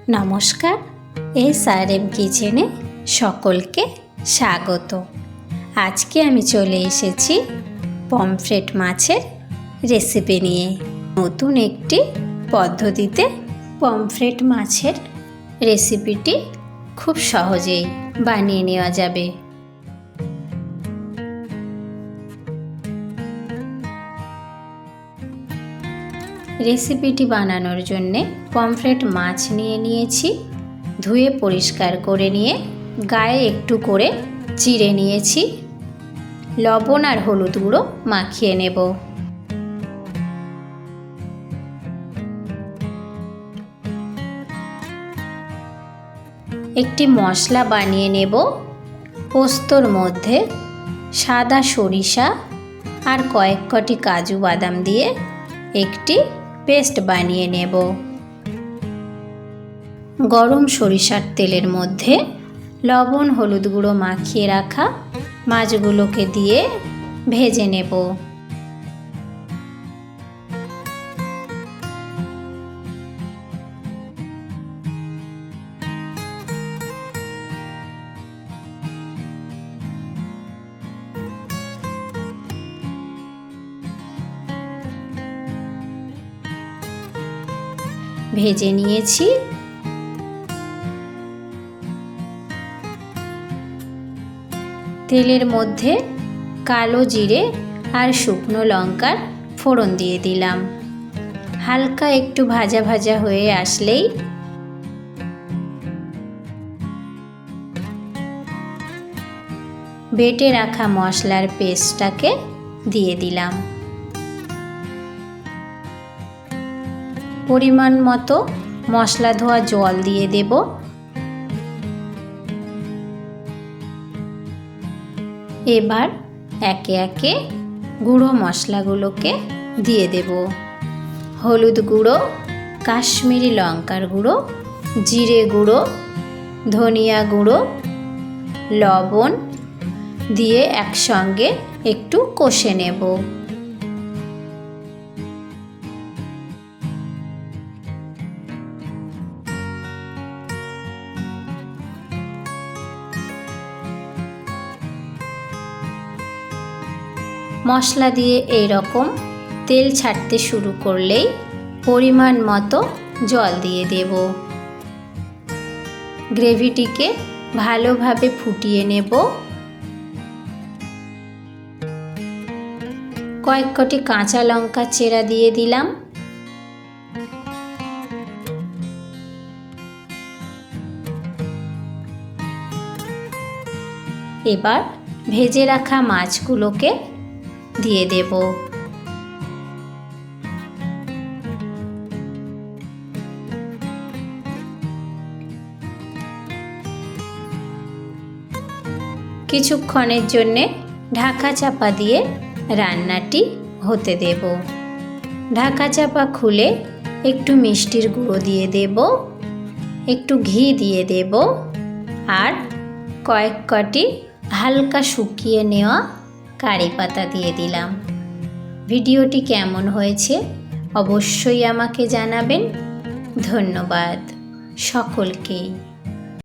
নমস্কার, SRM কিচেনে সকলকে স্বাগত। আজকে আমি চলে এসেছি পমফ্রেট মাছের রেসিপি নিয়ে। নতুন একটি পদ্ধতিতে পমফ্রেট মাছের রেসিপিটি খুব সহজেই বানিয়ে নেওয়া যাবে। রেসিপিটি বানানোর জন্যে পমফ্রেট মাছ নিয়ে নিয়েছি। ধুয়ে পরিষ্কার করে নিয়ে গায়ে একটু করে চিড়ে নিয়েছি। লবণ আর হলুদ গুঁড়ো মাখিয়ে নেব। একটি মশলা বানিয়ে নেব। পোস্তর মধ্যে সাদা সরিষা আর কয়েক কটি কাজু বাদাম দিয়ে একটি পেস্ট বানিয়ে নেব। গরম সরিষার তেলের মধ্যে লবণ হলুদ গুঁড়ো মাখিয়ে রাখা মাছগুলোকে দিয়ে ভেজে নেব। ভেজে নিয়েছি। তেলের মধ্যে কালো জিরে আর শুকনো লঙ্কার ফোড়ন দিয়ে দিলাম। হালকা একটু ভাজা ভাজা হয়ে আসলেই বেটে রাখা মশলার পেস্টটাকে দিয়ে দিলাম। পরিমাণ মতো মশলা ধোয়া জল দিয়ে দেব। এবার একে একে গুঁড়ো মশলাগুলোকে দিয়ে দেব। হলুদ গুঁড়ো, কাশ্মীরি লঙ্কার গুঁড়ো, জিরে গুঁড়ো, ধনিয়া গুঁড়ো, লবণ দিয়ে একসঙ্গে একটু কষে নেব। মশলা দিয়ে এই রকম তেল ছাড়তে শুরু করলেই পরিমাণ মতো জল দিয়ে দেব। গ্রেভিটিকে ভালোভাবে ফুটিয়ে নেব। কয়েক কটি কাঁচা লঙ্কা চেরা দিয়ে দিলাম। এবার ভেজে রাখা মাছগুলোকে দিয়ে দেব। কিছুক্ষণের জন্যে ঢাকা চাপা দিয়ে রান্নাটি হতে দেব। ঢাকা চাপা খুলে একটু মিষ্টির গুঁড়ো দিয়ে দেব, একটু ঘি দিয়ে দেব আর কয়েক কটি হালকা শুকিয়ে নেওয়া কারি পাতা দিয়ে দিলাম। ভিডিওটি কেমন হয়েছে অবশ্যই আমাকে জানাবেন। ধন্যবাদ সকলকেই।